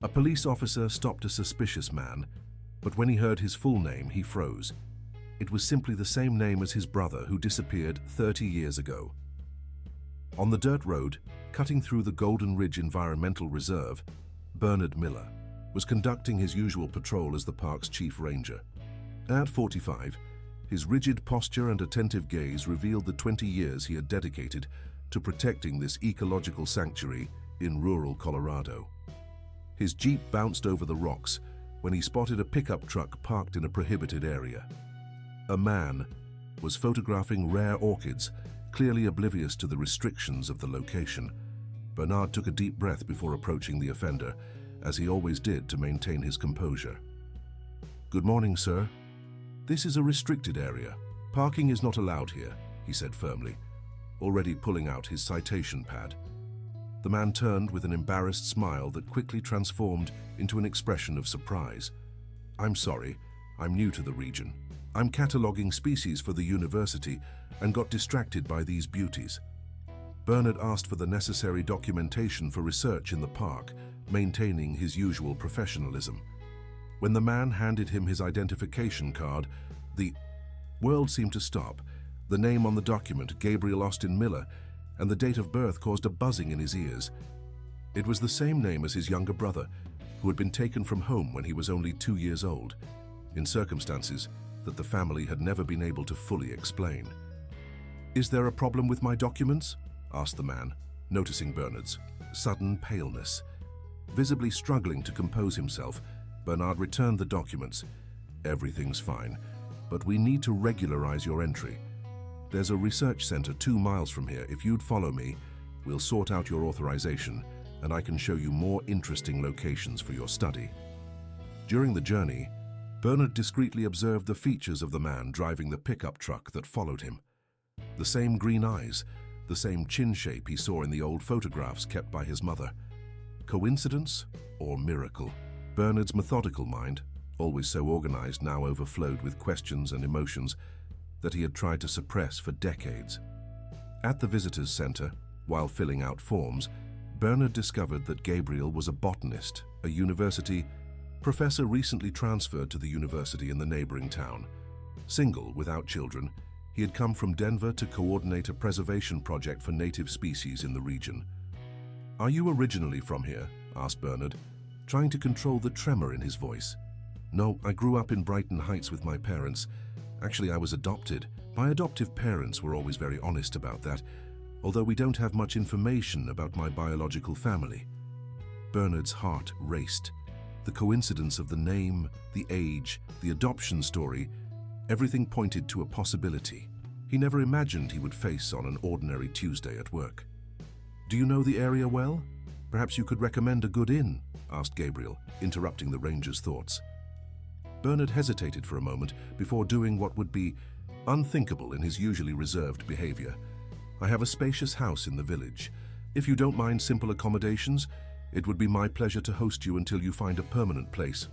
A police officer stopped a suspicious man, but when he heard his full name, he froze. It was simply the same name as his brother who disappeared 30 years ago. On the dirt road, cutting through the Golden Ridge Environmental Reserve, Bernard Miller was conducting his usual patrol as the park's chief ranger. At 45, his rigid posture and attentive gaze revealed the 20 years he had dedicated to protecting this ecological sanctuary in rural Colorado. His jeep bounced over the rocks when he spotted a pickup truck parked in a prohibited area. A man was photographing rare orchids, clearly oblivious to the restrictions of the location. Bernard took a deep breath before approaching the offender, as he always did to maintain his composure. "Good morning, sir. This is a restricted area. Parking is not allowed here," he said firmly, already pulling out his citation pad. The man turned with an embarrassed smile that quickly transformed into an expression of surprise. "I'm sorry, I'm new to the region. I'm cataloging species for the university and got distracted by these beauties." Bernard asked for the necessary documentation for research in the park, maintaining his usual professionalism. When the man handed him his identification card, the world seemed to stop. The name on the document, Gabriel Austin Miller, and the date of birth caused a buzzing in his ears. It was the same name as his younger brother, who had been taken from home when he was only 2 years old, in circumstances that the family had never been able to fully explain. "Is there a problem with my documents?" asked the man, noticing Bernard's sudden paleness. Visibly struggling to compose himself, Bernard returned the documents. "Everything's fine, but we need to regularize your entry. There's a research center 2 miles from here. If you'd follow me, we'll sort out your authorization, and I can show you more interesting locations for your study." During the journey, Bernard discreetly observed the features of the man driving the pickup truck that followed him. The same green eyes, the same chin shape he saw in the old photographs kept by his mother. Coincidence or miracle? Bernard's methodical mind, always so organized, now overflowed with questions and emotions that he had tried to suppress for decades. At the visitors' center, while filling out forms, Bernard discovered that Gabriel was a botanist, a university professor recently transferred to the university in the neighboring town. Single, without children, he had come from Denver to coordinate a preservation project for native species in the region. "Are you originally from here?" asked Bernard, trying to control the tremor in his voice. "No, I grew up in Brighton Heights with my parents. Actually, I was adopted. My adoptive parents were always very honest about that, although we don't have much information about my biological family." Bernard's heart raced. The coincidence of the name, the age, the adoption story, everything pointed to a possibility he never imagined he would face on an ordinary Tuesday at work. "Do you know the area well? Perhaps you could recommend a good inn?" asked Gabriel, interrupting the ranger's thoughts. Bernard hesitated for a moment before doing what would be unthinkable in his usually reserved behavior. "I have a spacious house in the village. If you don't mind simple accommodations, it would be my pleasure to host you until you find a permanent place."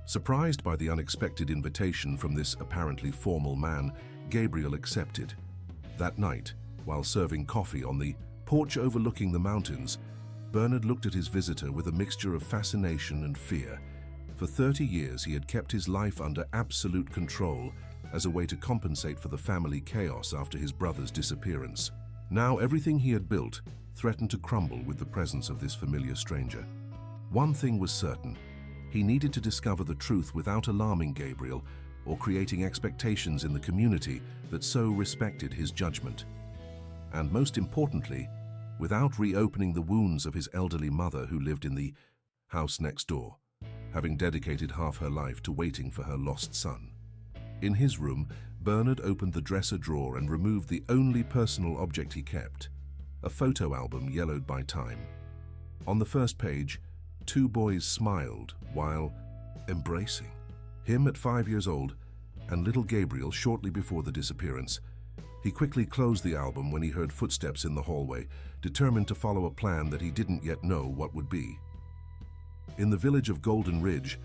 Surprised by the unexpected invitation from this apparently formal man, Gabriel accepted. That night, while serving coffee on the porch overlooking the mountains, Bernard looked at his visitor with a mixture of fascination and fear. For 30 years, he had kept his life under absolute control as a way to compensate for the family chaos after his brother's disappearance. Now, everything he had built threatened to crumble with the presence of this familiar stranger. One thing was certain: he needed to discover the truth without alarming Gabriel or creating expectations in the community that so respected his judgment. And most importantly, without reopening the wounds of his elderly mother who lived in the house next door, having dedicated half her life to waiting for her lost son. In his room, Bernard opened the dresser drawer and removed the only personal object he kept, a photo album yellowed by time. On the first page, 2 boys smiled while embracing. Him at 5 years old, and little Gabriel shortly before the disappearance. He quickly closed the album when he heard footsteps in the hallway, determined to follow a plan that he didn't yet know what would be. In the village of Golden Ridge,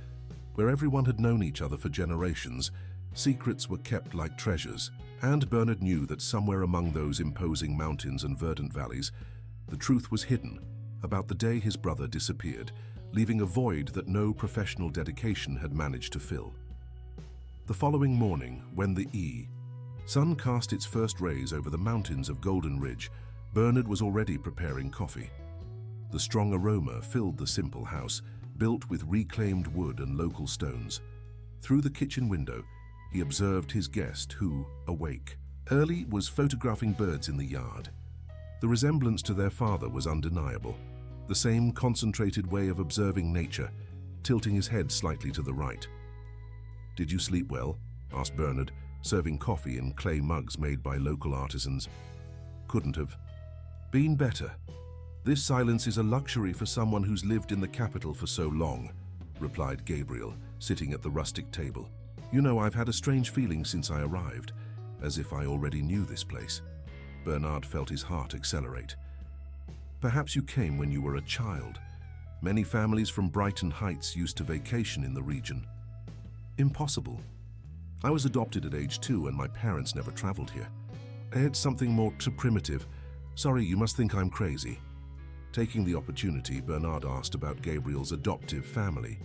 where everyone had known each other for generations, secrets were kept like treasures, and Bernard knew that somewhere among those imposing mountains and verdant valleys, the truth was hidden about the day his brother disappeared, leaving a void that no professional dedication had managed to fill. The following morning, when the sun cast its first rays over the mountains of Golden Ridge, Bernard was already preparing coffee. The strong aroma filled the simple house, built with reclaimed wood and local stones. Through the kitchen window, he observed his guest who, awake early, was photographing birds in the yard. The resemblance to their father was undeniable. The same concentrated way of observing nature, tilting his head slightly to the right. "Did you sleep well?" asked Bernard, serving coffee in clay mugs made by local artisans. "Couldn't have been better. This silence is a luxury for someone who's lived in the capital for so long," replied Gabriel, sitting at the rustic table. "You know, I've had a strange feeling since I arrived, as if I already knew this place." Bernard felt his heart accelerate. "Perhaps you came when you were a child. Many families from Brighton Heights used to vacation in the region." "Impossible. I was adopted at age 2 and my parents never traveled here. It's something more too primitive. Sorry, you must think I'm crazy." Taking the opportunity, Bernard asked about Gabriel's adoptive family.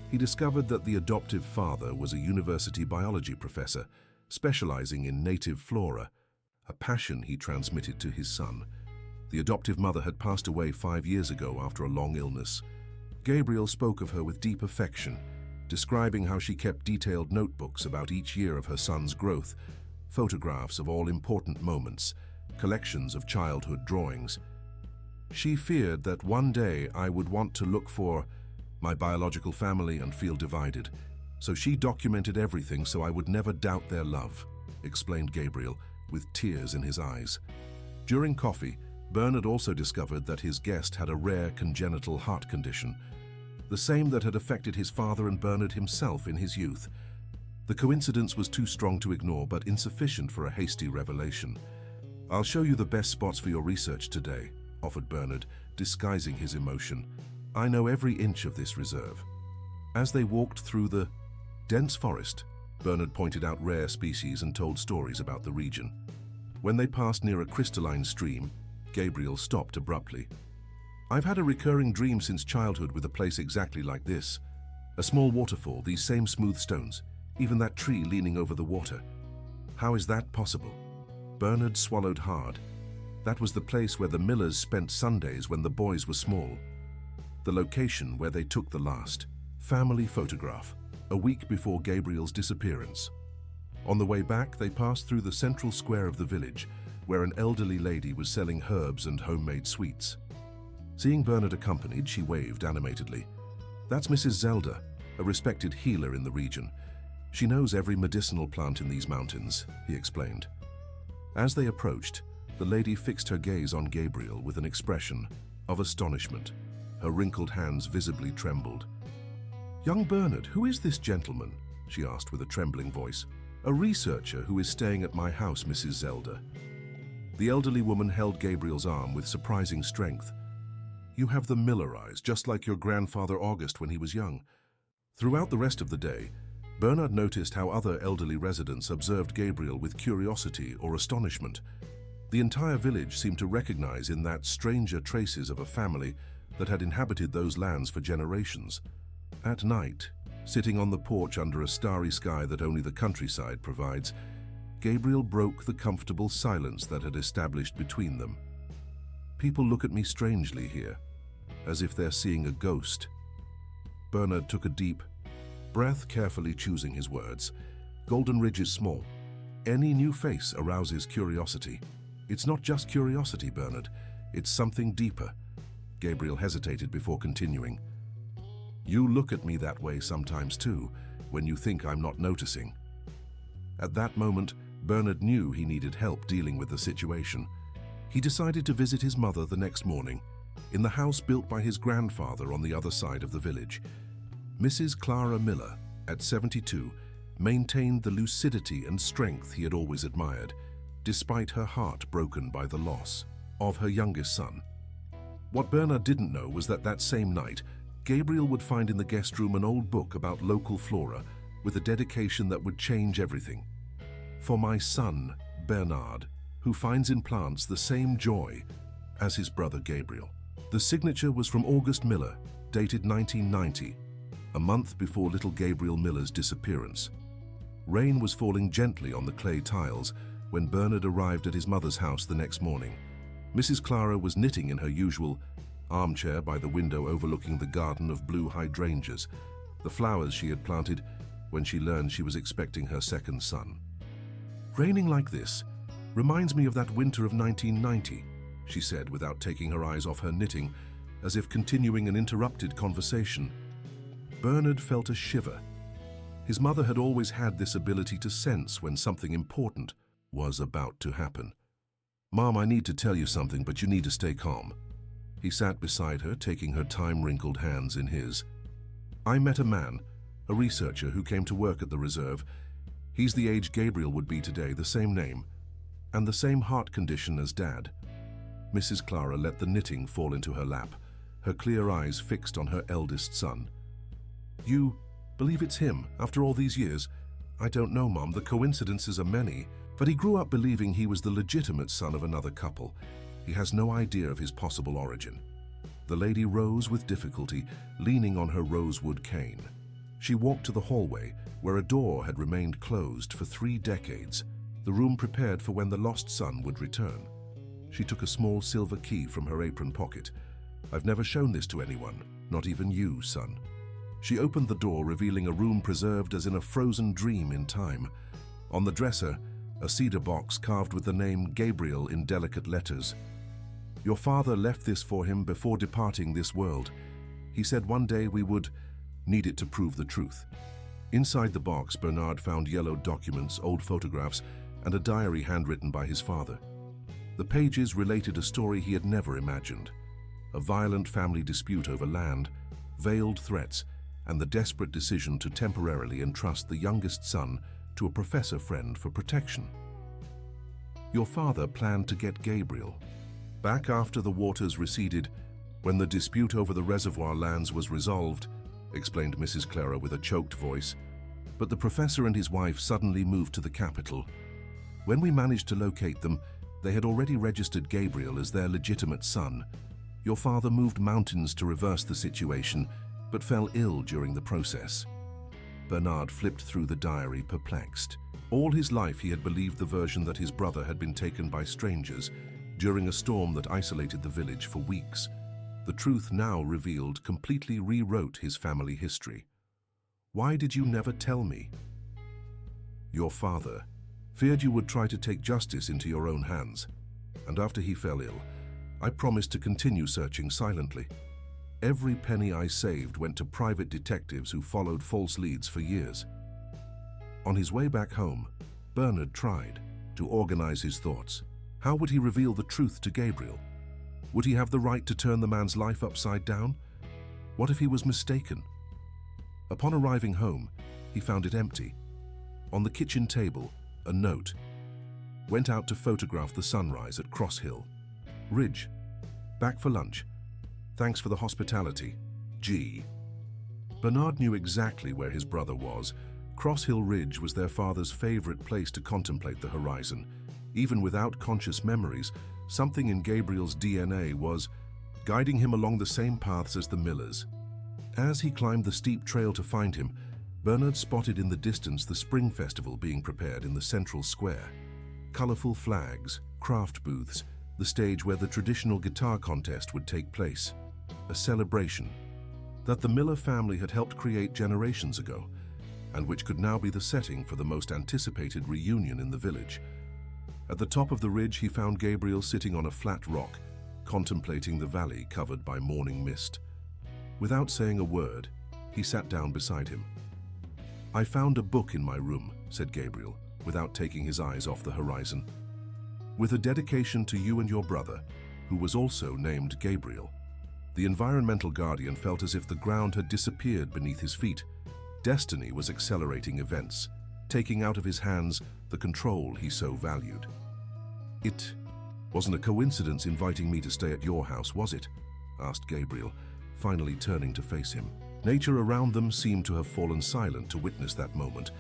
He discovered that the adoptive father was a university biology professor, specializing in native flora, a passion he transmitted to his son. The adoptive mother had passed away 5 years ago after a long illness. Gabriel spoke of her with deep affection, describing how she kept detailed notebooks about each year of her son's growth, photographs of all important moments, collections of childhood drawings. "She feared that one day I would want to look for my biological family and feel divided, so she documented everything so I would never doubt their love," explained Gabriel, with tears in his eyes. During coffee, Bernard also discovered that his guest had a rare congenital heart condition, the same that had affected his father and Bernard himself in his youth. The coincidence was too strong to ignore, but insufficient for a hasty revelation. "I'll show you the best spots for your research today," offered Bernard, disguising his emotion. "I know every inch of this reserve." As they walked through the dense forest, Bernard pointed out rare species and told stories about the region. When they passed near a crystalline stream, Gabriel stopped abruptly. "I've had a recurring dream since childhood with a place exactly like this. A small waterfall, these same smooth stones, even that tree leaning over the water. How is that possible?" Bernard swallowed hard. That was the place where the Millers spent Sundays when the boys were small. The location where they took the last family photograph, a week before Gabriel's disappearance. On the way back, they passed through the central square of the village, where an elderly lady was selling herbs and homemade sweets. Seeing Bernard accompanied, she waved animatedly. "That's Mrs. Zelda, a respected healer in the region. She knows every medicinal plant in these mountains," he explained. As they approached, the lady fixed her gaze on Gabriel with an expression of astonishment. Her wrinkled hands visibly trembled. "Young Bernard, who is this gentleman?" she asked with a trembling voice. "A researcher who is staying at my house, Mrs. Zelda." The elderly woman held Gabriel's arm with surprising strength. "You have the Miller eyes, just like your grandfather August when he was young." Throughout the rest of the day, Bernard noticed how other elderly residents observed Gabriel with curiosity or astonishment. The entire village seemed to recognize in that stranger traces of a family that had inhabited those lands for generations. At night, sitting on the porch under a starry sky that only the countryside provides, Gabriel broke the comfortable silence that had established between them. "People look at me strangely here, as if they're seeing a ghost." Bernard took a deep breath, carefully choosing his words. Golden Ridge is small. Any new face arouses curiosity. "It's not just curiosity, Bernard. It's something deeper." Gabriel hesitated before continuing. "You look at me that way sometimes too, when you think I'm not noticing." At that moment, Bernard knew he needed help dealing with the situation. He decided to visit his mother the next morning, in the house built by his grandfather on the other side of the village. Mrs. Clara Miller, at 72, maintained the lucidity and strength he had always admired, despite her heart broken by the loss of her youngest son. What Bernard didn't know was that same night, Gabriel would find in the guest room an old book about local flora with a dedication that would change everything. "For my son, Bernard, who finds in plants the same joy as his brother Gabriel." The signature was from August Miller, dated 1990, a month before little Gabriel Miller's disappearance. Rain was falling gently on the clay tiles when Bernard arrived at his mother's house the next morning. Mrs. Clara was knitting in her usual armchair by the window overlooking the garden of blue hydrangeas, the flowers she had planted when she learned she was expecting her second son. "Raining like this reminds me of that winter of 1990, she said without taking her eyes off her knitting, as if continuing an interrupted conversation. Bernard felt a shiver. His mother had always had this ability to sense when something important was about to happen. "Mom, I need to tell you something, but you need to stay calm." He sat beside her, taking her time-wrinkled hands in his. "I met a man, a researcher who came to work at the reserve. He's the age Gabriel would be today, the same name, and the same heart condition as Dad." Mrs. Clara let the knitting fall into her lap, her clear eyes fixed on her eldest son. "You believe it's him, after all these years?" "I don't know, Mom. The coincidences are many. But he grew up believing he was the legitimate son of another couple. He has no idea of his possible origin." The lady rose with difficulty, leaning on her rosewood cane. She walked to the hallway, where a door had remained closed for 3 decades, the room prepared for when the lost son would return. She took a small silver key from her apron pocket. "I've never shown this to anyone, not even you, son." She opened the door, revealing a room preserved as in a frozen dream in time. On the dresser, a cedar box carved with the name Gabriel in delicate letters. "Your father left this for him before departing this world. He said one day we would need it to prove the truth." Inside the box, Bernard found yellowed documents, old photographs, and a diary handwritten by his father. The pages related a story he had never imagined: a violent family dispute over land, veiled threats, and the desperate decision to temporarily entrust the youngest son to a professor friend for protection. "Your father planned to get Gabriel. Back after the waters receded, when the dispute over the reservoir lands was resolved," explained Mrs. Clara with a choked voice. "But the professor and his wife suddenly moved to the capital. When we managed to locate them, they had already registered Gabriel as their legitimate son. Your father moved mountains to reverse the situation, but fell ill during the process." Bernard flipped through the diary, perplexed. All his life he had believed the version that his brother had been taken by strangers during a storm that isolated the village for weeks. The truth now revealed completely rewrote his family history. "Why did you never tell me?" "Your father feared you would try to take justice into your own hands, and after he fell ill, I promised to continue searching silently. Every penny I saved went to private detectives who followed false leads for years." On his way back home, Bernard tried to organize his thoughts. How would he reveal the truth to Gabriel? Would he have the right to turn the man's life upside down? What if he was mistaken? Upon arriving home, he found it empty. On the kitchen table, a note. "Went out to photograph the sunrise at Cross Hill. Ridge. Back for lunch. Thanks for the hospitality. G." Bernard knew exactly where his brother was. Cross Hill Ridge was their father's favorite place to contemplate the horizon. Even without conscious memories, something in Gabriel's DNA was guiding him along the same paths as the Millers. As he climbed the steep trail to find him, Bernard spotted in the distance the spring festival being prepared in the central square. Colorful flags, craft booths, the stage where the traditional guitar contest would take place. A celebration that the Miller family had helped create generations ago, and which could now be the setting for the most anticipated reunion in the village. At the top of the ridge, he found Gabriel sitting on a flat rock, contemplating the valley covered by morning mist. Without saying a word, he sat down beside him. "I found a book in my room," said Gabriel, without taking his eyes off the horizon. "With a dedication to you and your brother, who was also named Gabriel." The environmental guardian felt as if the ground had disappeared beneath his feet. Destiny was accelerating events, taking out of his hands the control he so valued. "It wasn't a coincidence inviting me to stay at your house, was it?" asked Gabriel, finally turning to face him. Nature around them seemed to have fallen silent to witness that moment,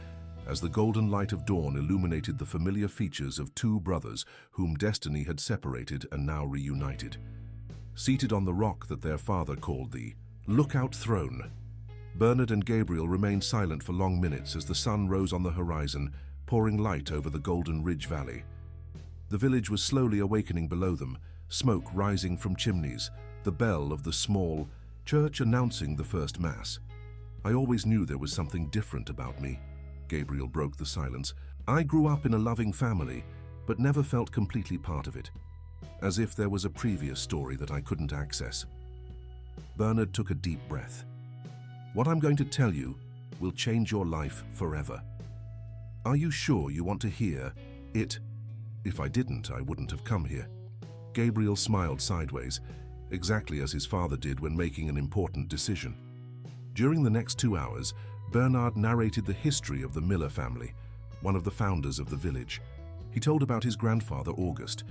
as the golden light of dawn illuminated the familiar features of 2 brothers whom destiny had separated and now reunited. Seated on the rock that their father called the Lookout thrown. Bernard and Gabriel remained silent for long minutes as the sun rose on the horizon, pouring light over the Golden Ridge Valley. The village was slowly awakening below them, smoke rising from chimneys, the bell of the small church announcing the first mass. "I always knew there was something different about me," Gabriel broke the silence. "I grew up in a loving family, but never felt completely part of it, as if there was a previous story that I couldn't access." Bernard took a deep breath. "What I'm going to tell you will change your life forever. Are you sure you want to hear it? If I didn't, I wouldn't have come here." Gabriel smiled sideways, exactly as his father did when making an important decision. During the next 2 hours, Bernard narrated the history of the Miller family, one of the founders of the village. He told about his grandfather, August,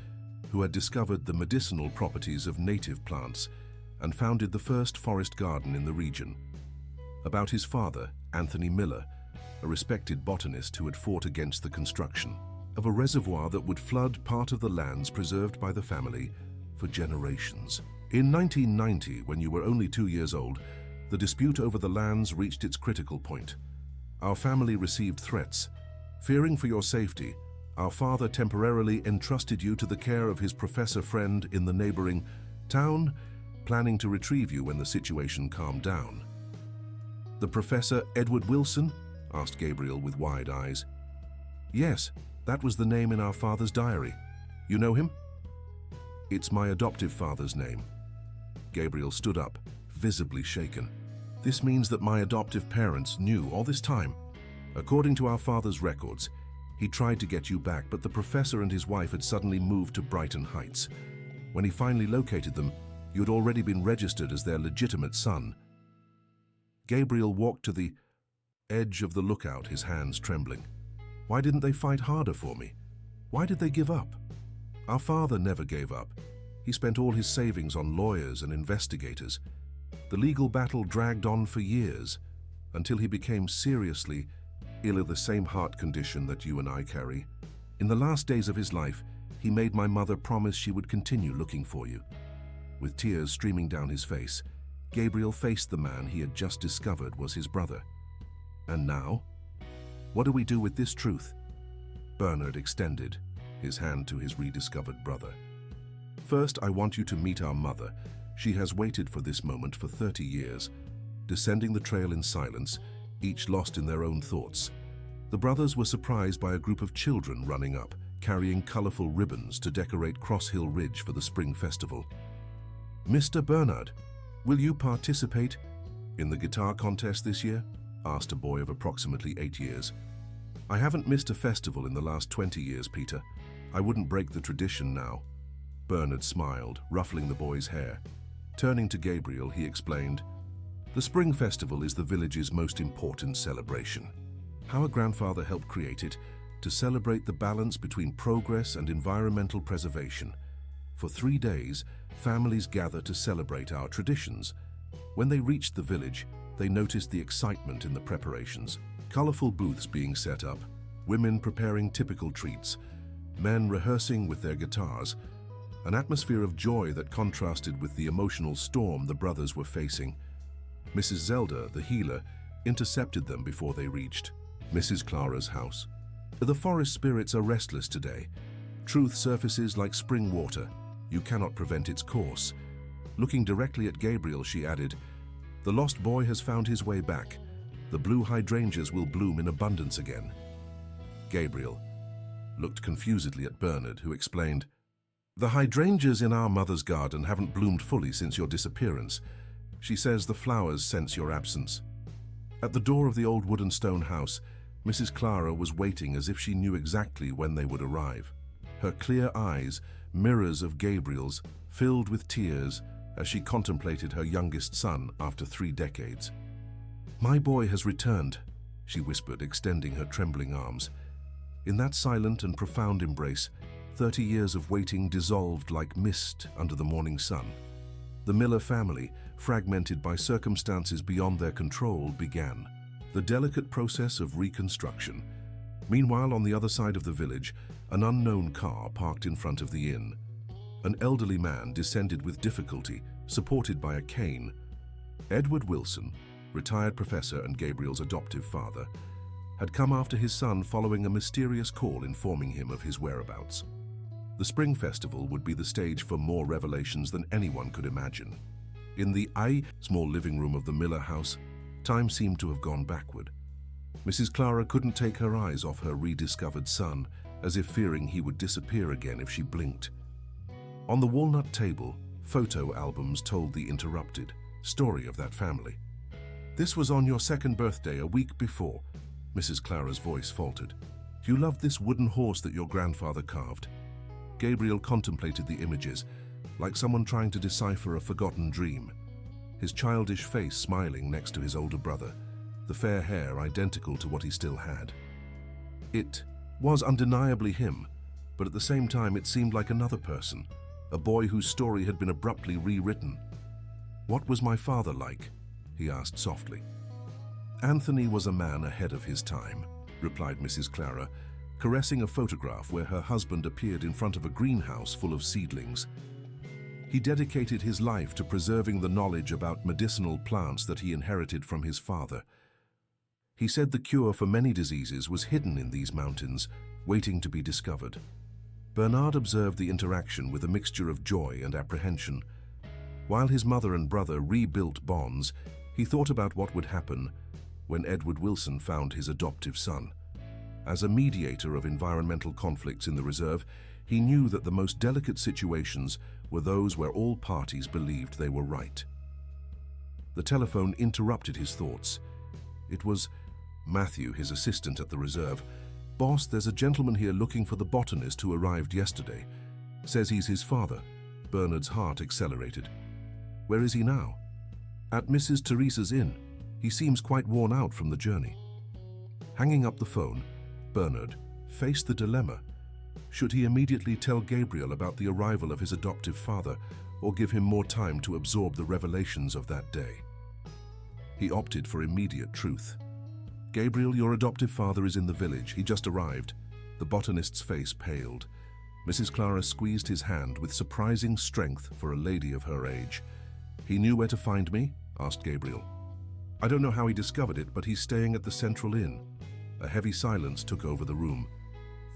who had discovered the medicinal properties of native plants and founded the first forest garden in the region. About his father, Anthony Miller, a respected botanist who had fought against the construction of a reservoir that would flood part of the lands preserved by the family for generations. In 1990, when you were only 2 years old, the dispute over the lands reached its critical point. Our family received threats. Fearing for your safety, our father temporarily entrusted you to the care of his professor friend in the neighboring town, planning to retrieve you when the situation calmed down. "The Professor Edward Wilson?" asked Gabriel with wide eyes. "Yes, that was the name in our father's diary. You know him?" "It's my adoptive father's name." Gabriel stood up, visibly shaken. "This means that my adoptive parents knew all this time. According to our father's records, he tried to get you back, but the professor and his wife had suddenly moved to Brighton Heights. When he finally located them, you had already been registered as their legitimate son." Gabriel walked to the edge of the lookout, his hands trembling. "Why didn't they fight harder for me? Why did they give up?" "Our father never gave up. He spent all his savings on lawyers and investigators. The legal battle dragged on for years, until he became seriously ill of the same heart condition that you and I carry. In the last days of his life, he made my mother promise she would continue looking for you." With tears streaming down his face, Gabriel faced the man he had just discovered was his brother. "And now? What do we do with this truth?" Bernard extended his hand to his rediscovered brother. "First, I want you to meet our mother. She has waited for this moment for 30 years, descending the trail in silence, each lost in their own thoughts." The brothers were surprised by a group of children running up, carrying colorful ribbons to decorate Cross Hill Ridge for the spring festival. "Mr. Bernard, will you participate in the guitar contest this year?" asked a boy of approximately 8 years. "I haven't missed a festival in the last 20 years, Peter. I wouldn't break the tradition now." Bernard smiled, ruffling the boy's hair. Turning to Gabriel, he explained, "The Spring Festival is the village's most important celebration. Our grandfather helped create it to celebrate the balance between progress and environmental preservation. For 3 days, families gather to celebrate our traditions. When they reached the village, they noticed the excitement in the preparations. Colorful booths being set up, women preparing typical treats, men rehearsing with their guitars, an atmosphere of joy that contrasted with the emotional storm the brothers were facing. Mrs. Zelda, the healer, intercepted them before they reached Mrs. Clara's house. "The forest spirits are restless today. Truth surfaces like spring water. You cannot prevent its course." Looking directly at Gabriel, she added, "The lost boy has found his way back. The blue hydrangeas will bloom in abundance again." Gabriel looked confusedly at Bernard, who explained, "The hydrangeas in our mother's garden haven't bloomed fully since your disappearance. She says the flowers sense your absence." At the door of the old wood and stone house, Mrs. Clara was waiting as if she knew exactly when they would arrive. Her clear eyes, mirrors of Gabriel's, filled with tears as she contemplated her youngest son after 3 decades. "My boy has returned," she whispered, extending her trembling arms. In that silent and profound embrace, 30 years of waiting dissolved like mist under the morning sun. The Miller family, fragmented by circumstances beyond their control, began the delicate process of reconstruction. Meanwhile, on the other side of the village, an unknown car parked in front of the inn. An elderly man descended with difficulty, supported by a cane. Edward Wilson, retired professor and Gabriel's adoptive father, had come after his son following a mysterious call informing him of his whereabouts. The Spring Festival would be the stage for more revelations than anyone could imagine. In the small living room of the Miller house, time seemed to have gone backward. Mrs. Clara couldn't take her eyes off her rediscovered son, as if fearing he would disappear again if she blinked. On the walnut table, photo albums told the interrupted story of that family. "This was on your second birthday a week before," Mrs. Clara's voice faltered. "You loved this wooden horse that your grandfather carved." Gabriel contemplated the images, like someone trying to decipher a forgotten dream, his childish face smiling next to his older brother, the fair hair identical to what he still had. It was undeniably him, but at the same time it seemed like another person, a boy whose story had been abruptly rewritten. "What was my father like?" he asked softly. "Anthony was a man ahead of his time," replied Mrs. Clara, caressing a photograph where her husband appeared in front of a greenhouse full of seedlings. "He dedicated his life to preserving the knowledge about medicinal plants that he inherited from his father. He said the cure for many diseases was hidden in these mountains, waiting to be discovered." Bernard observed the interaction with a mixture of joy and apprehension. While his mother and brother rebuilt bonds, he thought about what would happen when Edward Wilson found his adoptive son. As a mediator of environmental conflicts in the reserve, he knew that the most delicate situations were those where all parties believed they were right. The telephone interrupted his thoughts. It was Matthew, his assistant at the reserve. "Boss, there's a gentleman here looking for the botanist who arrived yesterday. Says he's his father." Bernard's heart accelerated. "Where is he now?" "At Mrs. Teresa's inn. He seems quite worn out from the journey." Hanging up the phone, Bernard faced the dilemma. Should he immediately tell Gabriel about the arrival of his adoptive father, or give him more time to absorb the revelations of that day? He opted for immediate truth. "Gabriel, your adoptive father is in the village. He just arrived." The botanist's face paled. Mrs. Clara squeezed his hand with surprising strength for a lady of her age. "He knew where to find me?" asked Gabriel. "I don't know how he discovered it, but he's staying at the Central Inn." A heavy silence took over the room.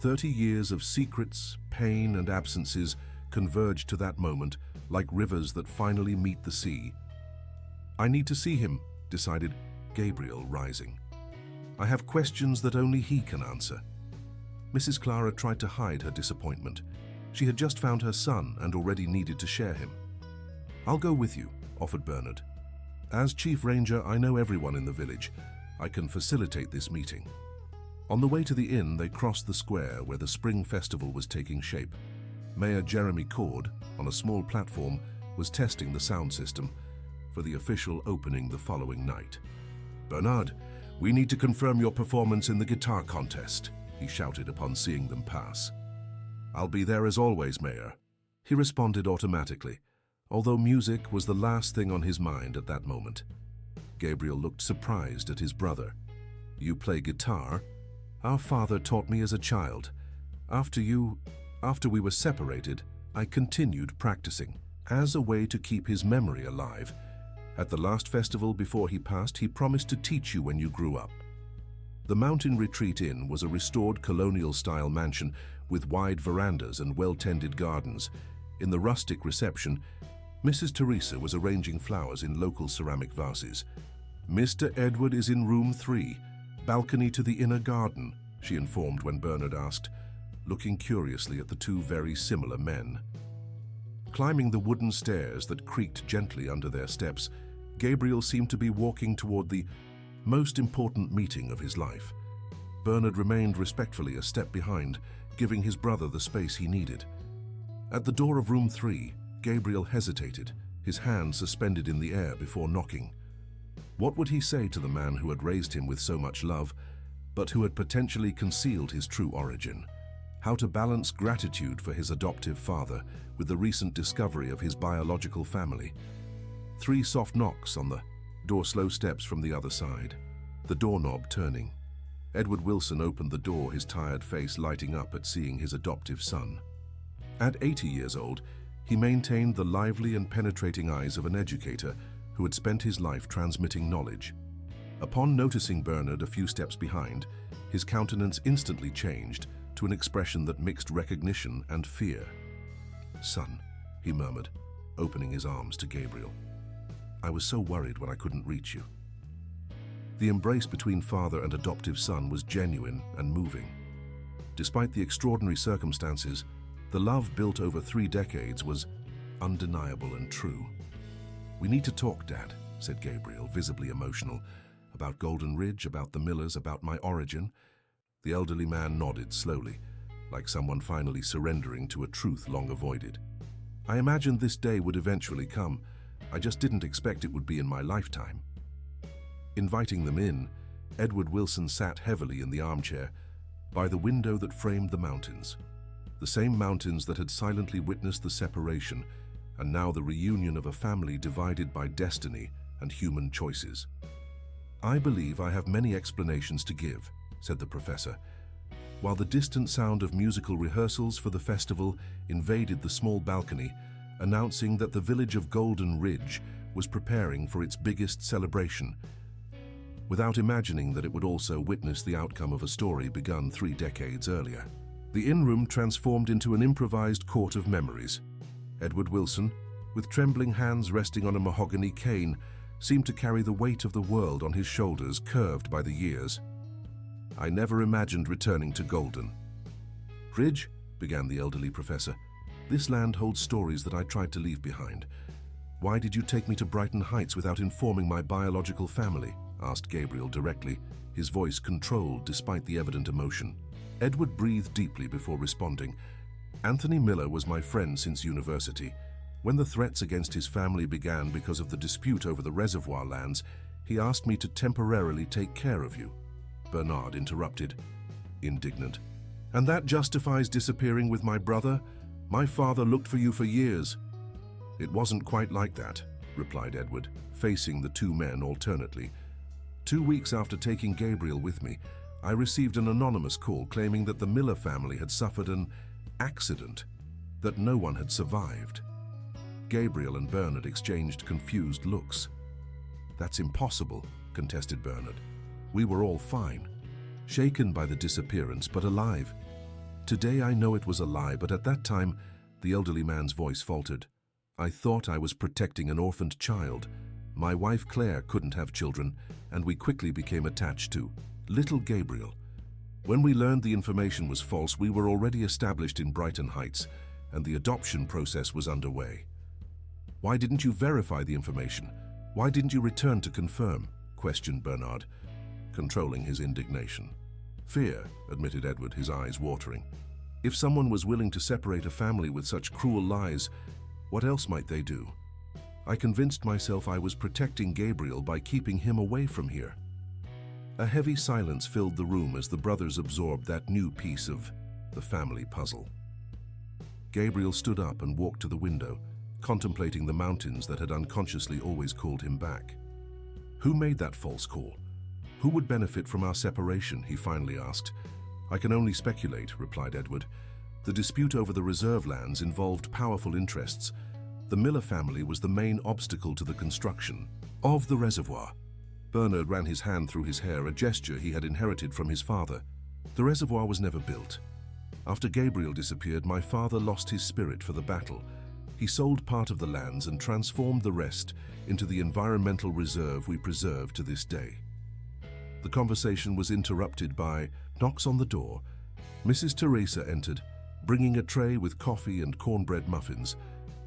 30 years of secrets, pain, and absences converged to that moment, like rivers that finally meet the sea. "I need to see him," decided Gabriel, rising. "I have questions that only he can answer." Mrs. Clara tried to hide her disappointment. She had just found her son and already needed to share him. "I'll go with you," offered Bernard. "As Chief Ranger, I know everyone in the village. I can facilitate this meeting." On the way to the inn, they crossed the square where the Spring Festival was taking shape. Mayor Jeremy Cord, on a small platform, was testing the sound system for the official opening the following night. "Bernard, we need to confirm your performance in the guitar contest," he shouted upon seeing them pass. "I'll be there as always, Mayor," he responded automatically, although music was the last thing on his mind at that moment. Gabriel looked surprised at his brother. "You play guitar? Our father taught me as a child. After we were separated, I continued practicing, as a way to keep his memory alive. At the last festival before he passed, he promised to teach you when you grew up." The Mountain Retreat Inn was a restored colonial-style mansion with wide verandas and well-tended gardens. In the rustic reception, Mrs. Teresa was arranging flowers in local ceramic vases. "Mr. Edward is in room 3, balcony to the inner garden," she informed when Bernard asked, looking curiously at the two very similar men. Climbing the wooden stairs that creaked gently under their steps, Gabriel seemed to be walking toward the most important meeting of his life. Bernard remained respectfully a step behind, giving his brother the space he needed. At the door of room 3, Gabriel hesitated, his hand suspended in the air before knocking. What would he say to the man who had raised him with so much love, but who had potentially concealed his true origin? How to balance gratitude for his adoptive father with the recent discovery of his biological family? 3 soft knocks on the door, slow steps from the other side, the doorknob turning. Edward Wilson opened the door, his tired face lighting up at seeing his adoptive son. At 80 years old, he maintained the lively and penetrating eyes of an educator who had spent his life transmitting knowledge. Upon noticing Bernard a few steps behind, his countenance instantly changed to an expression that mixed recognition and fear. "Son," he murmured, opening his arms to Gabriel. "I was so worried when I couldn't reach you." The embrace between father and adoptive son was genuine and moving. Despite the extraordinary circumstances, the love built over 3 decades was undeniable and true. "We need to talk, Dad," said Gabriel, visibly emotional. "About Golden Ridge, about the Millers, about my origin." The elderly man nodded slowly, like someone finally surrendering to a truth long avoided. "I imagined this day would eventually come. I just didn't expect it would be in my lifetime." Inviting them in, Edward Wilson sat heavily in the armchair by the window that framed the mountains. The same mountains that had silently witnessed the separation and now the reunion of a family divided by destiny and human choices. "I believe I have many explanations to give," said the professor, while the distant sound of musical rehearsals for the festival invaded the small balcony, announcing that the village of Golden Ridge was preparing for its biggest celebration, without imagining that it would also witness the outcome of a story begun 3 decades earlier. The inn-room transformed into an improvised court of memories. Edward Wilson, with trembling hands resting on a mahogany cane, seemed to carry the weight of the world on his shoulders, curved by the years. "I never imagined returning to Golden Ridge," began the elderly professor. "This land holds stories that I tried to leave behind. Why did you take me to Brighton Heights without informing my biological family?" asked Gabriel directly, his voice controlled despite the evident emotion. Edward breathed deeply before responding. "Anthony Miller was my friend since university. When the threats against his family began because of the dispute over the reservoir lands, he asked me to temporarily take care of you." Bernard interrupted, indignant. "And that justifies disappearing with my brother? My father looked for you for years." "It wasn't quite like that," replied Edward, facing the 2 men alternately. 2 weeks after taking Gabriel with me, I received an anonymous call claiming that the Miller family had suffered an accident, that no one had survived. Gabriel and Bernard exchanged confused looks. "That's impossible," contested Bernard. "We were all fine, shaken by the disappearance, but alive." "Today I know it was a lie, but at that time," the elderly man's voice faltered, "I thought I was protecting an orphaned child. My wife Claire couldn't have children, and we quickly became attached to little Gabriel. When we learned the information was false, we were already established in Brighton Heights, and the adoption process was underway." "Why didn't you verify the information? Why didn't you return to confirm?" questioned Bernard, controlling his indignation. "Fear," admitted Edward, his eyes watering. "If someone was willing to separate a family with such cruel lies, what else might they do? I convinced myself I was protecting Gabriel by keeping him away from here." A heavy silence filled the room as the brothers absorbed that new piece of the family puzzle. Gabriel stood up and walked to the window, contemplating the mountains that had unconsciously always called him back. "Who made that false call? Who would benefit from our separation?" he finally asked. "I can only speculate," replied Edward. "The dispute over the reserve lands involved powerful interests. The Miller family was the main obstacle to the construction of the reservoir." Bernard ran his hand through his hair, a gesture he had inherited from his father. "The reservoir was never built. After Gabriel disappeared, my father lost his spirit for the battle. He sold part of the lands and transformed the rest into the environmental reserve we preserve to this day." The conversation was interrupted by knocks on the door. Mrs. Teresa entered, bringing a tray with coffee and cornbread muffins.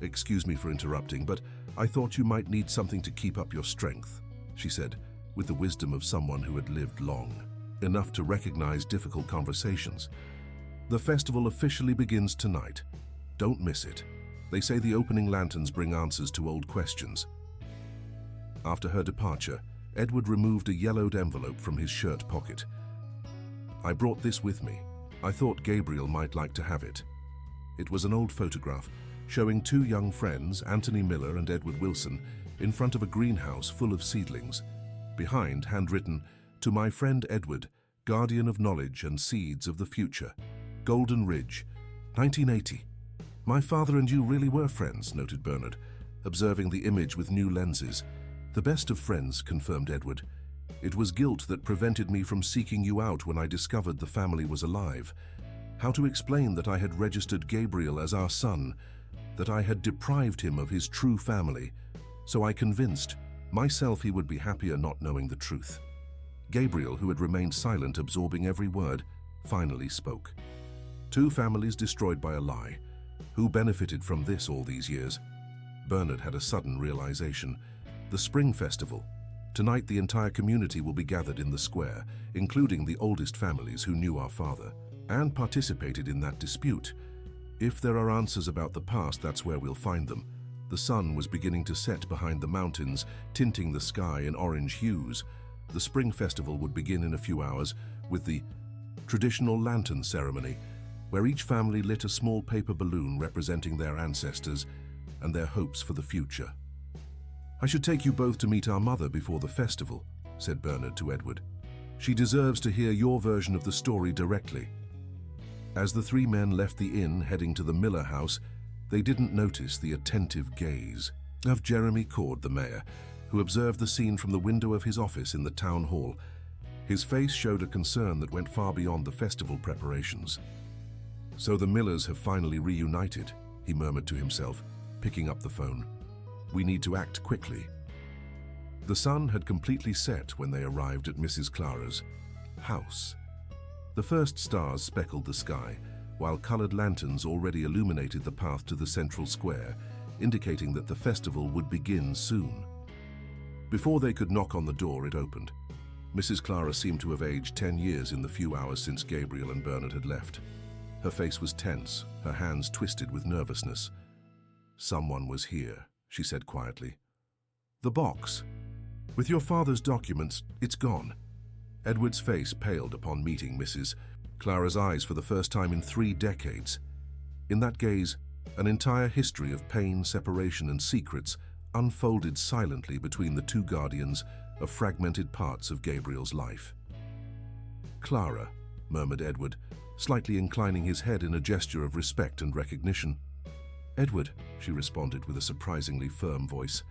"Excuse me for interrupting, but I thought you might need something to keep up your strength," she said, with the wisdom of someone who had lived long, enough to recognize difficult conversations. "The festival officially begins tonight. Don't miss it. They say the opening lanterns bring answers to old questions." After her departure, Edward removed a yellowed envelope from his shirt pocket. "I brought this with me. I thought Gabriel might like to have it." It was an old photograph showing 2 young friends, Anthony Miller and Edward Wilson, in front of a greenhouse full of seedlings. Behind, handwritten, "To my friend Edward, guardian of knowledge and seeds of the future. Golden Ridge, 1980. "My father and you really were friends," noted Bernard, observing the image with new lenses. "The best of friends," confirmed Edward. "It was guilt that prevented me from seeking you out when I discovered the family was alive. How to explain that I had registered Gabriel as our son, that I had deprived him of his true family, so I convinced myself he would be happier not knowing the truth." Gabriel, who had remained silent, absorbing every word, finally spoke. "Two families destroyed by a lie. Who benefited from this all these years?" Bernard had a sudden realization. The Spring Festival. Tonight the entire community will be gathered in the square, including the oldest families who knew our father and participated in that dispute. If there are answers about the past, that's where we'll find them. The sun was beginning to set behind the mountains, tinting the sky in orange hues. The Spring Festival would begin in a few hours with the traditional lantern ceremony, where each family lit a small paper balloon representing their ancestors and their hopes for the future. "I should take you both to meet our mother before the festival," said Bernard to Edward. "She deserves to hear your version of the story directly." As the three men left the inn heading to the Miller house, they didn't notice the attentive gaze of Jeremy Cord, the mayor, who observed the scene from the window of his office in the town hall. His face showed a concern that went far beyond the festival preparations. "So the Millers have finally reunited," he murmured to himself, picking up the phone. "We need to act quickly." The sun had completely set when they arrived at Mrs. Clara's house. The first stars speckled the sky, while colored lanterns already illuminated the path to the central square, indicating that the festival would begin soon. Before they could knock on the door, it opened. Mrs. Clara seemed to have aged 10 years in the few hours since Gabriel and Bernard had left. Her face was tense, her hands twisted with nervousness. "Someone was here," she said quietly. "The box. With your father's documents, it's gone." Edward's face paled upon meeting Mrs. Clara's eyes for the first time in 3 decades. In that gaze, an entire history of pain, separation, and secrets unfolded silently between the two guardians of fragmented parts of Gabriel's life. "Clara," murmured Edward, slightly inclining his head in a gesture of respect and recognition. "Edward," she responded with a surprisingly firm voice,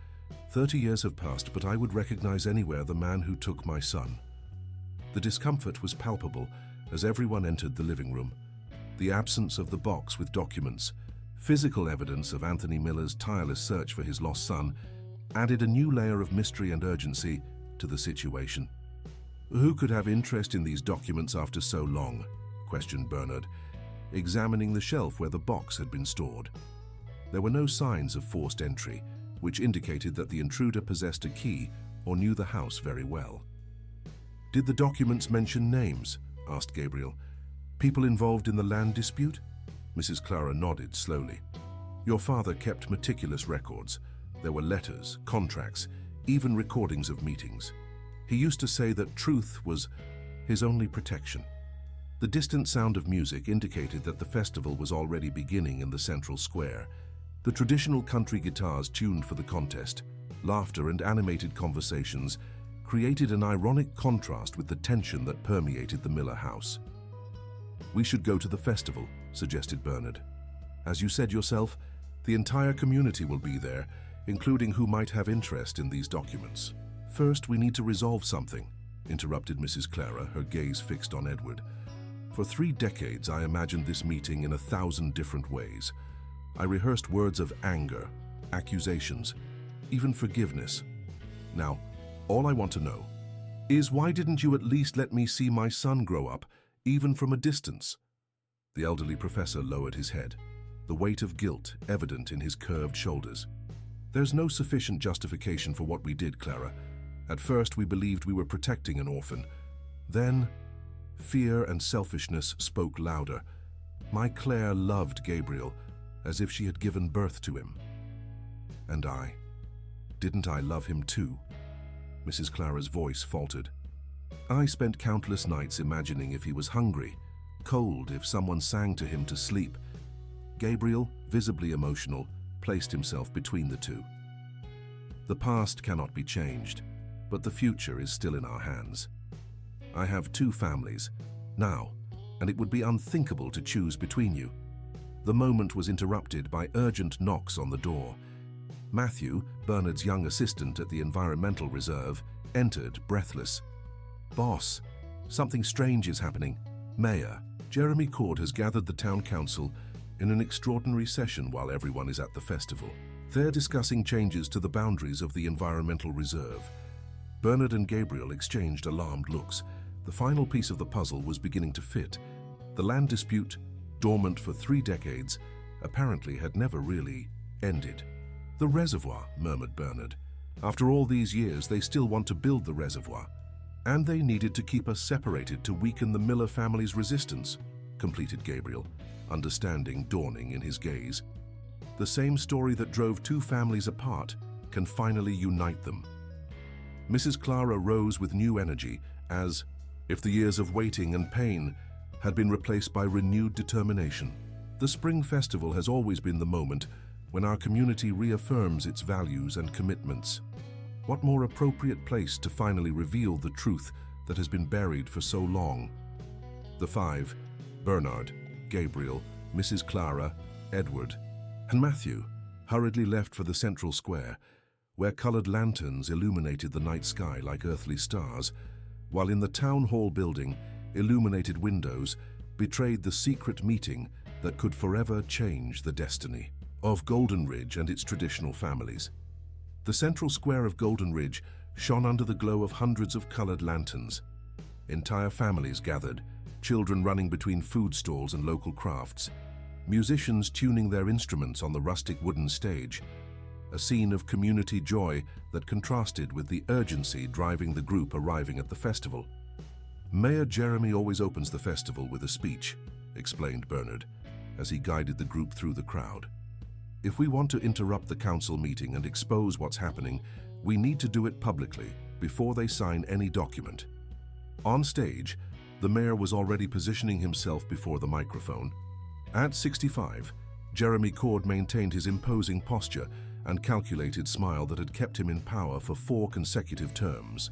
"30 years have passed, but I would recognize anywhere the man who took my son." The discomfort was palpable as everyone entered the living room. The absence of the box with documents, physical evidence of Anthony Miller's tireless search for his lost son, added a new layer of mystery and urgency to the situation. "Who could have interest in these documents after so long?" questioned Bernard, examining the shelf where the box had been stored. There were no signs of forced entry, which indicated that the intruder possessed a key or knew the house very well. "Did the documents mention names?" asked Gabriel. "People involved in the land dispute?" Mrs. Clara nodded slowly. "Your father kept meticulous records. There were letters, contracts, even recordings of meetings. He used to say that truth was his only protection." The distant sound of music indicated that the festival was already beginning in the central square. The traditional country guitars tuned for the contest, laughter and animated conversations created an ironic contrast with the tension that permeated the Miller house. "We should go to the festival," suggested Bernard. "As you said yourself, the entire community will be there, including who might have interest in these documents." "First, we need to resolve something," interrupted Mrs. Clara, her gaze fixed on Edward. "For 3 decades, I imagined this meeting in 1,000 different ways. I rehearsed words of anger, accusations, even forgiveness. Now, all I want to know is, why didn't you at least let me see my son grow up, even from a distance?" The elderly professor lowered his head, the weight of guilt evident in his curved shoulders. "There's no sufficient justification for what we did, Clara. At first, we believed we were protecting an orphan. Then, fear and selfishness spoke louder. My Claire loved Gabriel as if she had given birth to him. And didn't I love him too?" Mrs. Clara's voice faltered. "I spent countless nights imagining if he was hungry, cold if someone sang to him to sleep." Gabriel, visibly emotional, placed himself between the two. "The past cannot be changed, but the future is still in our hands. I have 2 families now, and it would be unthinkable to choose between you." The moment was interrupted by urgent knocks on the door. Matthew, Bernard's young assistant at the environmental reserve, entered, breathless. "Boss, something strange is happening. Mayor, Jeremy Cord has gathered the town council in an extraordinary session while everyone is at the festival. They're discussing changes to the boundaries of the environmental reserve." Bernard and Gabriel exchanged alarmed looks. The final piece of the puzzle was beginning to fit. The land dispute, dormant for 3 decades, apparently had never really ended. "The reservoir," murmured Bernard. "After all these years, they still want to build the reservoir. And they needed to keep us separated to weaken the Miller family's resistance," completed Gabriel, understanding dawning in his gaze. "The same story that drove 2 families apart can finally unite them." Mrs. Clara rose with new energy as, if the years of waiting and pain had been replaced by renewed determination. "The Spring Festival has always been the moment when our community reaffirms its values and commitments. What more appropriate place to finally reveal the truth that has been buried for so long?" The 5, Bernard, Gabriel, Mrs. Clara, Edward, and Matthew, hurriedly left for the central square, where colored lanterns illuminated the night sky like earthly stars, while in the town hall building, illuminated windows betrayed the secret meeting that could forever change the destiny of Golden Ridge and its traditional families. The central square of Golden Ridge shone under the glow of hundreds of colored lanterns. Entire families gathered, children running between food stalls and local crafts, musicians tuning their instruments on the rustic wooden stage, a scene of community joy that contrasted with the urgency driving the group arriving at the festival. "Mayor Jeremy always opens the festival with a speech," explained Bernard, as he guided the group through the crowd. "If we want to interrupt the council meeting and expose what's happening, we need to do it publicly, before they sign any document." On stage, the mayor was already positioning himself before the microphone. At 65, Jeremy Cord maintained his imposing posture and calculated smile that had kept him in power for 4 consecutive terms.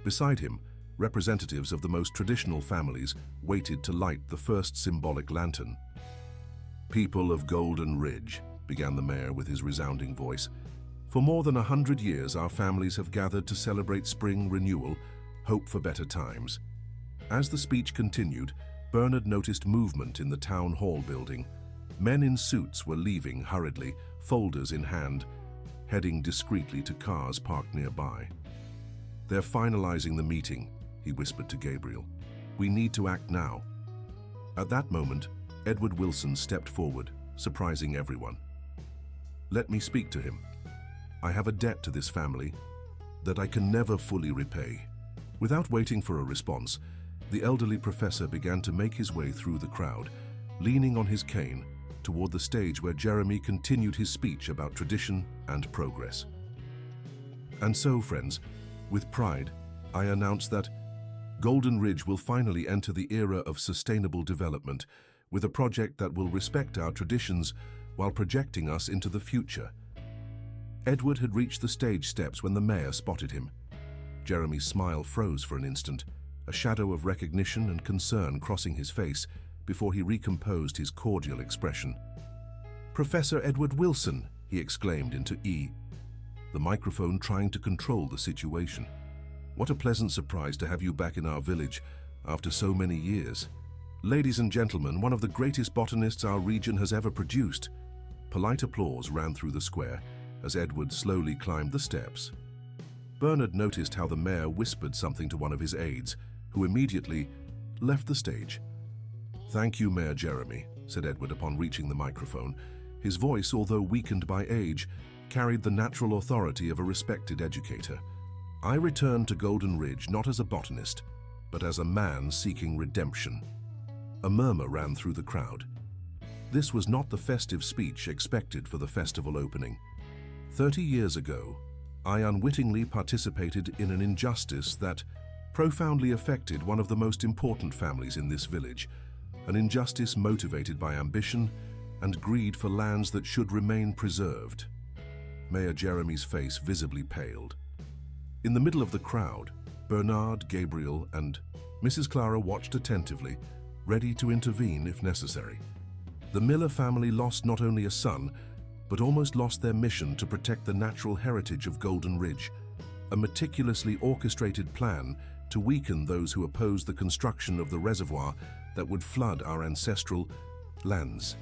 Beside him, representatives of the most traditional families waited to light the first symbolic lantern. "People of Golden Ridge," began the mayor with his resounding voice, "for more than 100 years our families have gathered to celebrate spring renewal, hope for better times." As the speech continued, Bernard noticed movement in the town hall building. Men in suits were leaving hurriedly, folders in hand, heading discreetly to cars parked nearby. "They're finalizing the meeting," he whispered to Gabriel. "We need to act now." At that moment, Edward Wilson stepped forward, surprising everyone. "Let me speak to him. I have a debt to this family that I can never fully repay." Without waiting for a response, the elderly professor began to make his way through the crowd, leaning on his cane toward the stage where Jeremy continued his speech about tradition and progress. "And so, friends, with pride, I announce that Golden Ridge will finally enter the era of sustainable development with a project that will respect our traditions while projecting us into the future." Edward had reached the stage steps when the mayor spotted him. Jeremy's smile froze for an instant, a shadow of recognition and concern crossing his face before he recomposed his cordial expression. "Professor Edward Wilson," he exclaimed into E, the microphone trying to control the situation. "What a pleasant surprise to have you back in our village after so many years. Ladies and gentlemen, one of the greatest botanists our region has ever produced." Polite applause ran through the square as Edward slowly climbed the steps. Bernard noticed how the mayor whispered something to one of his aides, who immediately left the stage. "Thank you, Mayor Jeremy," said Edward upon reaching the microphone. His voice, although weakened by age, carried the natural authority of a respected educator. "I returned to Golden Ridge not as a botanist, but as a man seeking redemption." A murmur ran through the crowd. This was not the festive speech expected for the festival opening. 30 years ago, I unwittingly participated in an injustice that profoundly affected one of the most important families in this village, an injustice motivated by ambition and greed for lands that should remain preserved. Mayor Jeremy's face visibly paled. In the middle of the crowd, Bernard, Gabriel, and Mrs. Clara watched attentively, ready to intervene if necessary. The Miller family lost not only a son, but almost lost their mission to protect the natural heritage of Golden Ridge, a meticulously orchestrated plan to weaken those who opposed the construction of the reservoir that would flood our ancestral lands.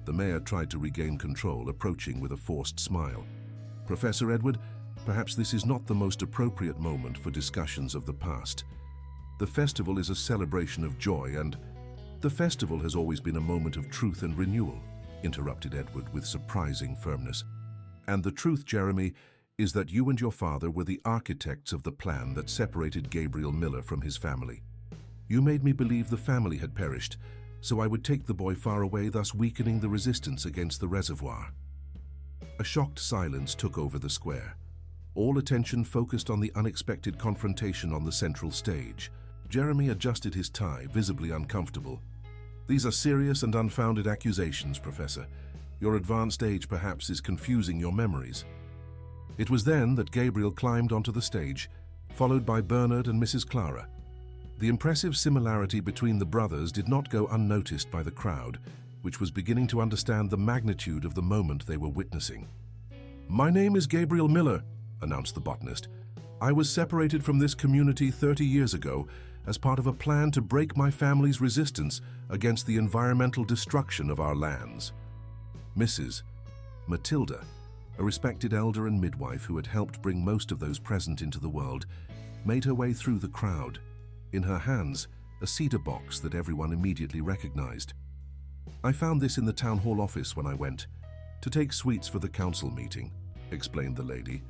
The mayor tried to regain control, approaching with a forced smile. Professor Edward, perhaps this is not the most appropriate moment for discussions of the past. The festival is a celebration of joy, and the festival has always been a moment of truth and renewal, interrupted Edward with surprising firmness. And the truth, Jeremy, is that you and your father were the architects of the plan that separated Gabriel Miller from his family. You made me believe the family had perished, so I would take the boy far away, thus weakening the resistance against the reservoir. A shocked silence took over the square. All attention focused on the unexpected confrontation on the central stage. Jeremy adjusted his tie, visibly uncomfortable. These are serious and unfounded accusations, Professor. Your advanced age perhaps is confusing your memories. It was then that Gabriel climbed onto the stage, followed by Bernard and Mrs. Clara. The impressive similarity between the brothers did not go unnoticed by the crowd, which was beginning to understand the magnitude of the moment they were witnessing. "My name is Gabriel Miller," announced the botanist. "I was separated from this community 30 years ago as part of a plan to break my family's resistance against the environmental destruction of our lands." Mrs. Matilda, a respected elder and midwife who had helped bring most of those present into the world, made her way through the crowd. In her hands, a cedar box that everyone immediately recognized. "I found this in the town hall office when I went to take sweets for the council meeting," explained the lady.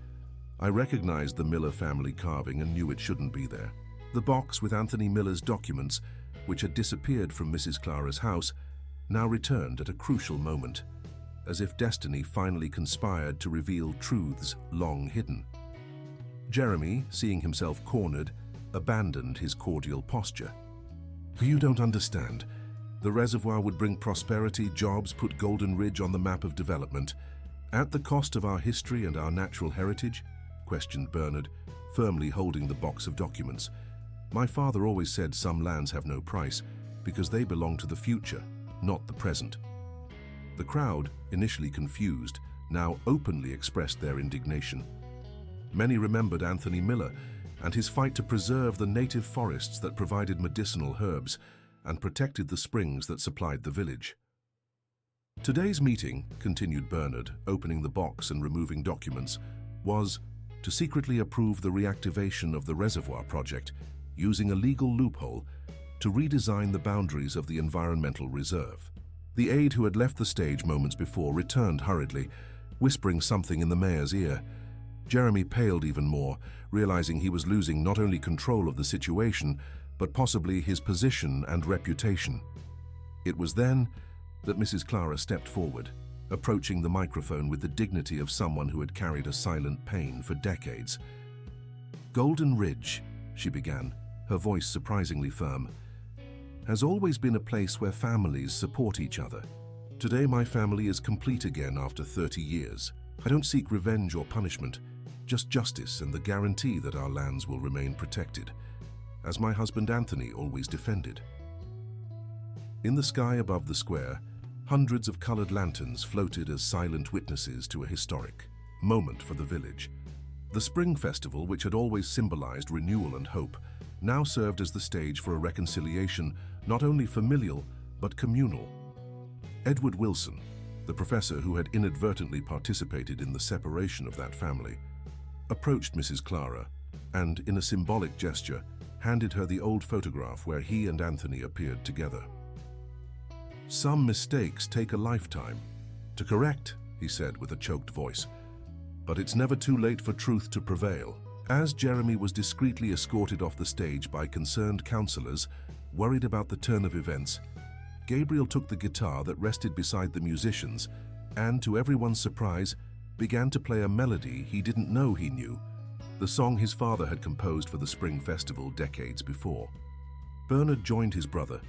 "I recognized the Miller family carving and knew it shouldn't be there." The box with Anthony Miller's documents, which had disappeared from Mrs. Clara's house, now returned at a crucial moment, as if destiny finally conspired to reveal truths long hidden. Jeremy, seeing himself cornered, abandoned his cordial posture. "You don't understand. The reservoir would bring prosperity, jobs, put Golden Ridge on the map of development. At the cost of our history and our natural heritage?" questioned Bernard, firmly holding the box of documents. "My father always said some lands have no price because they belong to the future, not the present." The crowd, initially confused, now openly expressed their indignation. Many remembered Anthony Miller and his fight to preserve the native forests that provided medicinal herbs and protected the springs that supplied the village. "Today's meeting," continued Bernard, opening the box and removing documents, "was to secretly approve the reactivation of the reservoir project using a legal loophole to redesign the boundaries of the environmental reserve." The aide who had left the stage moments before returned hurriedly, whispering something in the mayor's ear. Jeremy paled even more, realizing he was losing not only control of the situation, but possibly his position and reputation. It was then that Mrs. Clara stepped forward, approaching the microphone with the dignity of someone who had carried a silent pain for decades. "Golden Ridge," she began, her voice surprisingly firm, "has always been a place where families support each other. Today my family is complete again after 30 years. I don't seek revenge or punishment, just justice and the guarantee that our lands will remain protected, as my husband Anthony always defended." In the sky above the square, hundreds of colored lanterns floated as silent witnesses to a historic moment for the village. The Spring Festival, which had always symbolized renewal and hope, now served as the stage for a reconciliation not only familial but communal. Edward Wilson, the professor who had inadvertently participated in the separation of that family, approached Mrs. Clara and, in a symbolic gesture, handed her the old photograph where he and Anthony appeared together. "Some mistakes take a lifetime to correct," he said with a choked voice. "But it's never too late for truth to prevail." As Jeremy was discreetly escorted off the stage by concerned counselors, worried about the turn of events, Gabriel took the guitar that rested beside the musicians and, to everyone's surprise, began to play a melody he didn't know he knew, the song his father had composed for the Spring Festival decades before. Bernard joined his brother,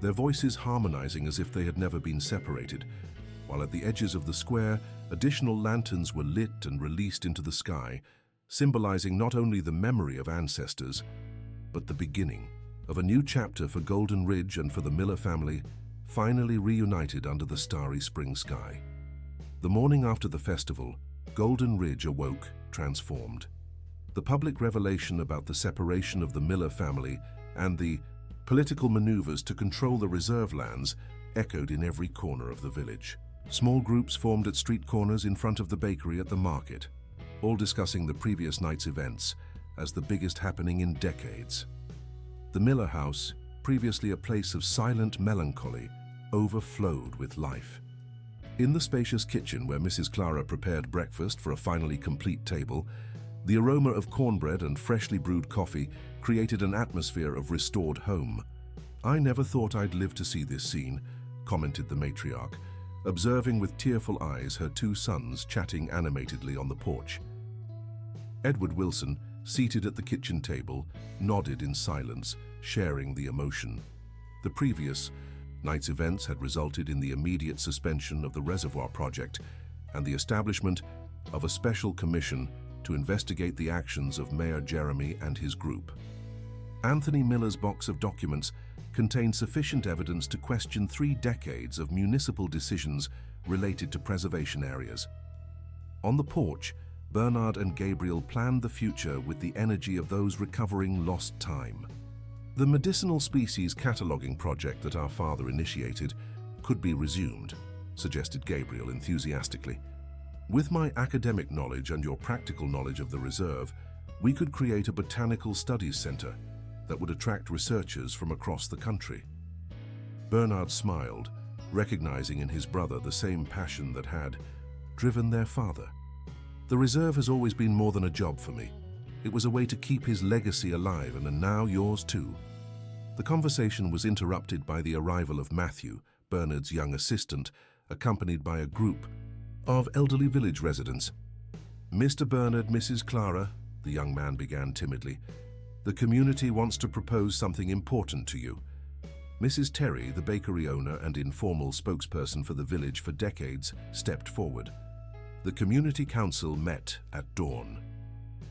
their voices harmonizing as if they had never been separated, while at the edges of the square, additional lanterns were lit and released into the sky, symbolizing not only the memory of ancestors, but the beginning of a new chapter for Golden Ridge and for the Miller family, finally reunited under the starry spring sky. The morning after the festival, Golden Ridge awoke, transformed. The public revelation about the separation of the Miller family and the political maneuvers to control the reserve lands echoed in every corner of the village. Small groups formed at street corners in front of the bakery at the market, all discussing the previous night's events as the biggest happening in decades. The Miller house, previously a place of silent melancholy, overflowed with life. In the spacious kitchen where Mrs. Clara prepared breakfast for a finally complete table, the aroma of cornbread and freshly brewed coffee created an atmosphere of restored home. "I never thought I'd live to see this scene," commented the matriarch, observing with tearful eyes her two sons chatting animatedly on the porch. Edward Wilson, seated at the kitchen table, nodded in silence, sharing the emotion. The previous night's events had resulted in the immediate suspension of the reservoir project and the establishment of a special commission to investigate the actions of Mayor Jeremy and his group. Anthony Miller's box of documents contained sufficient evidence to question 3 decades of municipal decisions related to preservation areas. On the porch, Bernard and Gabriel planned the future with the energy of those recovering lost time. The medicinal species cataloging project that our father initiated could be resumed, suggested Gabriel enthusiastically. With my academic knowledge and your practical knowledge of the reserve, we could create a botanical studies center that would attract researchers from across the country. Bernard smiled, recognizing in his brother the same passion that had driven their father. The reserve has always been more than a job for me. It was a way to keep his legacy alive, and now yours too. The conversation was interrupted by the arrival of Matthew, Bernard's young assistant, accompanied by a group of elderly village residents. "Mr. Bernard, Mrs. Clara," the young man began timidly, "the community wants to propose something important to you." Mrs. Terry, the bakery owner and informal spokesperson for the village for decades, stepped forward. The community council met at dawn.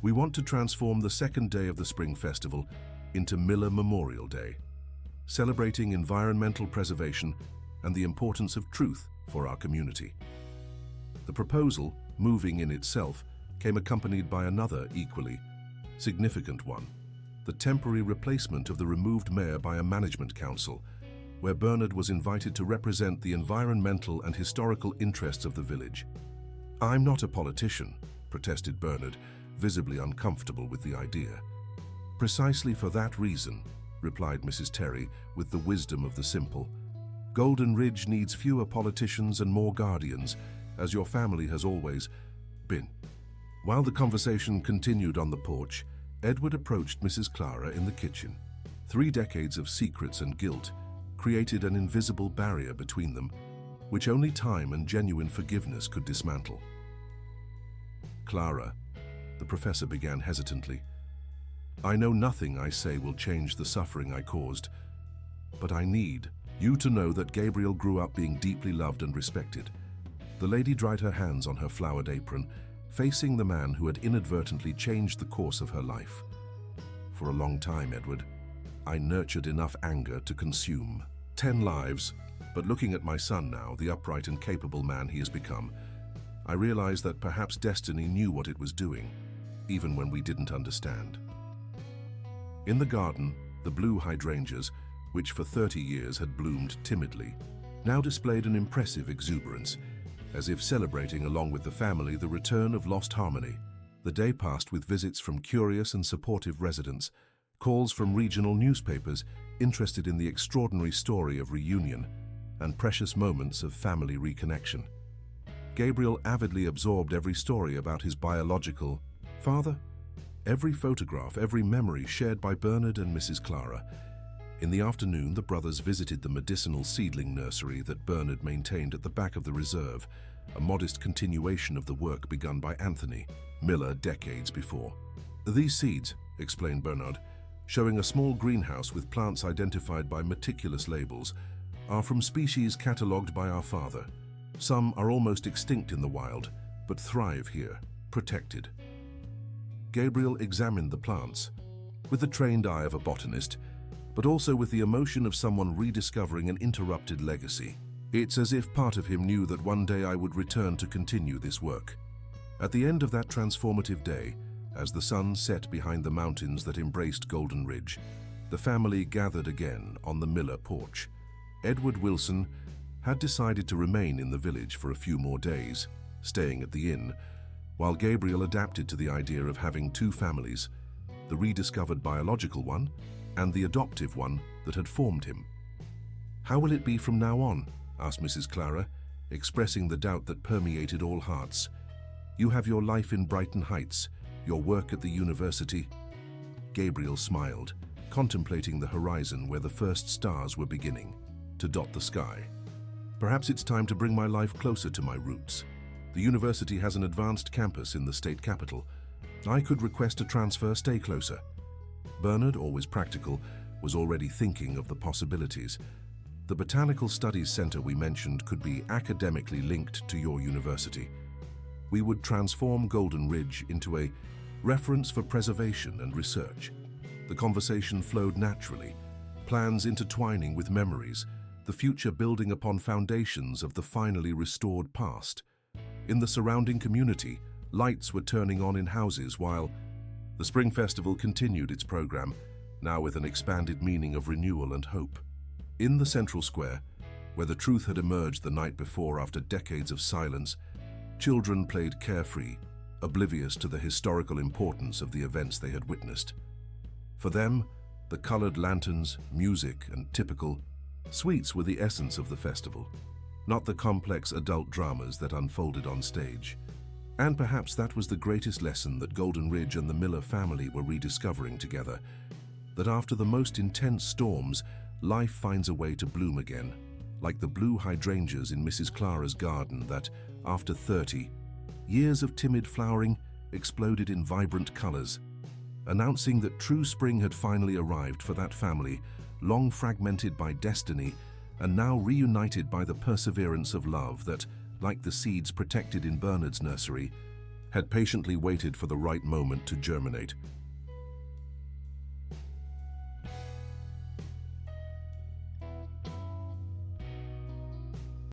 "We want to transform the second day of the Spring Festival into Miller Memorial Day, celebrating environmental preservation and the importance of truth for our community." The proposal, moving in itself, came accompanied by another equally significant one: the temporary replacement of the removed mayor by a management council, where Bernard was invited to represent the environmental and historical interests of the village. "I'm not a politician," protested Bernard, visibly uncomfortable with the idea. "Precisely for that reason," replied Mrs. Terry with the wisdom of the simple. "Golden Ridge needs fewer politicians and more guardians, as your family has always been." While the conversation continued on the porch, Edward approached Mrs. Clara in the kitchen. 3 decades of secrets and guilt created an invisible barrier between them, which only time and genuine forgiveness could dismantle. "Clara," the professor began hesitantly, "I know nothing I say will change the suffering I caused, but I need you to know that Gabriel grew up being deeply loved and respected." The lady dried her hands on her flowered apron, facing the man who had inadvertently changed the course of her life. "For a long time, Edward, I nurtured enough anger to consume 10 lives, but looking at my son now, the upright and capable man he has become, I realized that perhaps destiny knew what it was doing, even when we didn't understand." In the garden, the blue hydrangeas, which for 30 years had bloomed timidly, now displayed an impressive exuberance, as if celebrating along with the family the return of lost harmony. The day passed with visits from curious and supportive residents, calls from regional newspapers interested in the extraordinary story of reunion, and precious moments of family reconnection. Gabriel avidly absorbed every story about his biological father, every photograph, every memory shared by Bernard and Mrs. Clara. In the afternoon, the brothers visited the medicinal seedling nursery that Bernard maintained at the back of the reserve, a modest continuation of the work begun by Anthony Miller decades before. "These seeds," explained Bernard, showing a small greenhouse with plants identified by meticulous labels, "are from species catalogued by our father. Some are almost extinct in the wild, but thrive here, protected." Gabriel examined the plants, with the trained eye of a botanist, but also with the emotion of someone rediscovering an interrupted legacy. It's as if part of him knew that one day I would return to continue this work. At the end of that transformative day, as the sun set behind the mountains that embraced Golden Ridge, the family gathered again on the Miller porch. Edward Wilson had decided to remain in the village for a few more days, staying at the inn, while Gabriel adapted to the idea of having two families, the rediscovered biological one and the adoptive one that had formed him. "How will it be from now on?" asked Mrs. Clara, expressing the doubt that permeated all hearts. "You have your life in Brighton Heights, your work at the university." Gabriel smiled, contemplating the horizon where the first stars were beginning to dot the sky. "Perhaps it's time to bring my life closer to my roots. The university has an advanced campus in the state capital. I could request a transfer, stay closer." Bernard, always practical, was already thinking of the possibilities. "The Botanical Studies Center we mentioned could be academically linked to your university. We would transform Golden Ridge into a reference for preservation and research." The conversation flowed naturally, plans intertwining with memories, the future building upon foundations of the finally restored past. In the surrounding community, lights were turning on in houses while the Spring Festival continued its program, now with an expanded meaning of renewal and hope. In the central square, where the truth had emerged the night before after decades of silence, children played carefree, oblivious to the historical importance of the events they had witnessed. For them, the colored lanterns, music, and typical sweets were the essence of the festival, not the complex adult dramas that unfolded on stage. And perhaps that was the greatest lesson that Golden Ridge and the Miller family were rediscovering together, that after the most intense storms, life finds a way to bloom again, like the blue hydrangeas in Mrs. Clara's garden that, after 30 years of timid flowering, exploded in vibrant colors, announcing that true spring had finally arrived for that family, long fragmented by destiny and now reunited by the perseverance of love that, like the seeds protected in Bernard's nursery, had patiently waited for the right moment to germinate.